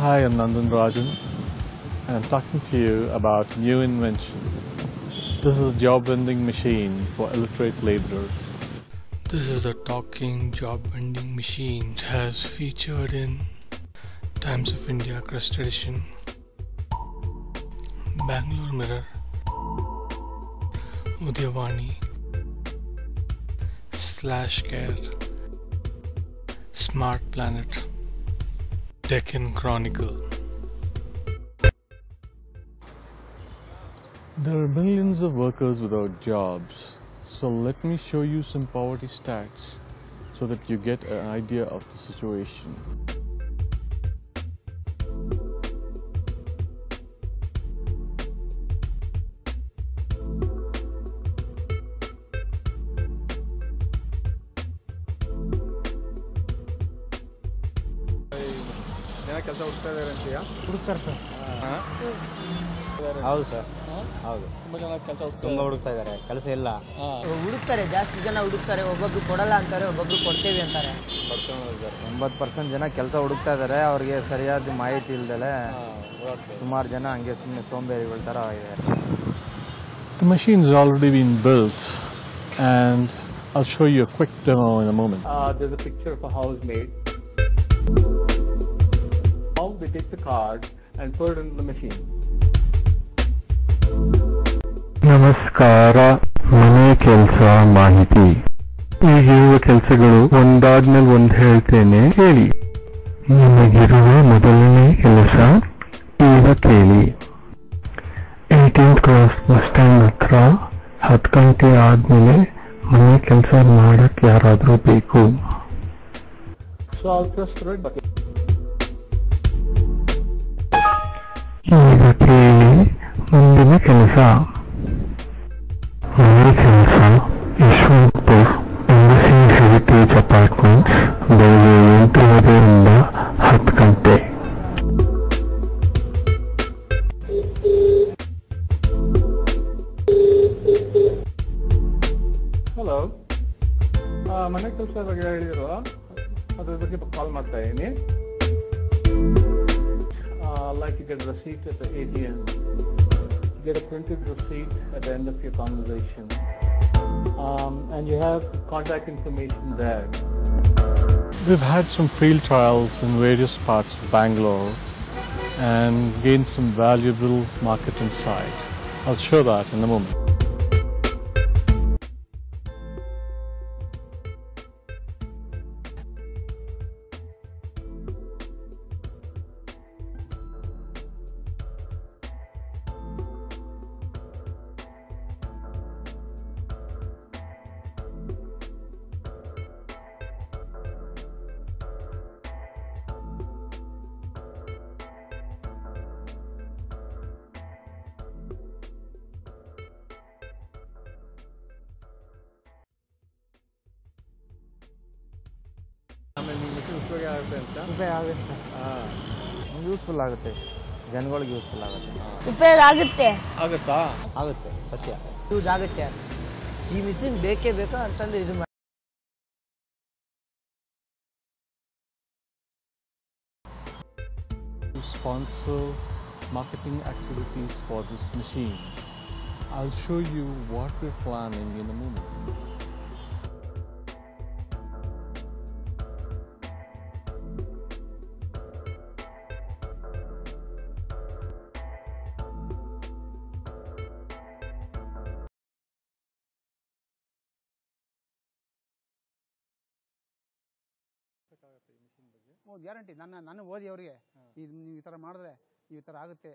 Hi, I'm Nandan Rajan and I'm talking to you about new invention. This is a job vending machine for illiterate laborers. This is a talking job vending machine. It has featured in Times of India Crest edition, Bangalore Mirror, Udayavani, Slashgear, smartPlanet, Deccan Chronicle. There are millions of workers without jobs, so let me show you some poverty stats so that you get an idea of the situation. ಕೆಲಸ ಹುಡುಕ್ತಾ ಇದ್ದಾರೆ ಅಂತೀಯಾ? ಹುಡುಕ್ತಾರೆ sir. ಹೌದು sir, ಹೌದು. ತುಂಬ ಜನ ಕೆಲಸ ತುಂಬ ಹುಡುಕ್ತಾ ಇದ್ದಾರೆ, ಕೆಲಸ ಇಲ್ಲ. ಹುಡುಕ್ತಾರೆ, ಜಾಸ್ತಿ ಜನ ಹುಡುಕ್ತಾರೆ. ಒಬ್ಬೊಬ್ರು ಕೊಡಲ್ಲ ಅಂತಾರೆ, ಒಬ್ಬೊಬ್ರು ಕೊಡ್ತೇವೆ ಅಂತಾರೆ. 90% ಜನ ಕೆಲಸ ಹುಡುಕ್ತಾ ಇದ್ದಾರೆ. ಅವ್ರಿಗೆ ಸರಿಯಾದ ಮಾಹಿತಿ ಇಲ್ದಲೆ ಸುಮಾರು ಜನ ಹಂಗೆ ಸುಮ್ಮನೆ ಸೋಂಬೇರಿಗಳ ಥರ ಆಗಿದ್ದಾರೆ. The machine has already been built and I'll show you a quick demo in a moment. There's a picture of a house made. Now they take the card and put it into the machine. ನಮಸ್ಕಾರ, ಮನೆ ಕೆಲಸ ಮಾಹಿತಿ. ಈಗಿರುವ ಕೆಲಸಗಳು ಒಂದಾದ್ಮೇಲೆ ಒಂದು ಹೇಳ್ತೇನೆ, ಹೇಳಿ. ನಿಮಗಿರುವ ಮೊದಲನೇ ಕೆಲಸ ಈಗ ಕೇಳಿ. 18th ಕ್ರಾಸ್ ಬಸ್ ಸ್ಟ್ಯಾಂಡ್ ಹತ್ರ 10 ಗಂಟೆ ಆದ್ಮೇಲೆ ಮನೆ ಕೆಲಸ ಮಾಡಕ್ ಯಾರಾದ್ರೂ ಬೇಕು? So I'll press the red button. ಈಗ ಕೇಳಿ ಮುಂದಿನ ಕೆಲಸ. ಮನೆ ಕೆಲಸ ಯಶವಂತಪುರ್ ಎಂಬಸಿ ಹೆರಿಟೇಜ್ ಅಪಾರ್ಟ್ಮೆಂಟ್ಸ್, ಬೆಳಗ್ಗೆ 8:30ರಿಂದ 10 ಗಂಟೆ. ಹಲೋ, ಮನೆ ಕೆಲಸ ಬಗ್ಗೆ ಹೇಳಿರುವ ಅದ್ರ ಬಗ್ಗೆ ಕಾಲ್ ಮಾಡ್ತಾ ಇದ್ದೀನಿ. Like you get a receipt at the ATM. You get a printed receipt at the end of your conversation. And you have contact information there. We've had some field trials in various parts of Bangalore and gained some valuable market insight. I'll show that in a moment. ಆಮೇಲೆ ನಿಮ್ಮ mission ಉಪಯೋಗ ಆಗುತ್ತೆ ಅಂತ? ಉಪಯೋಗ ಆಗುತ್ತೆ sir. Useful ಆಗುತ್ತೆ, ಜನಗಳಿಗೆ useful ಆಗುತ್ತೆ. ಉಪಯೋಗ ಆಗುತ್ತೆ. ಆಗುತ್ತಾ? ಆಗುತ್ತೆ, ಸತ್ಯ. ಯೂಸ್ ಆಗುತ್ತೆ. ಈ ಮಿಷಿನ್ ಬೇಕೇ ಬೇಕು ಅಂತಂದ್ರೆ ಇದು To sponsor marketing activities for this machine. I'll show you what we're planning in a moment. Guarantee. ನಾನು ಓದಿ ಅವರಿಗೆ ನೀವು ಈ ಥರ ಮಾಡಿದ್ರೆ ಈ ಥರ ಆಗುತ್ತೆ.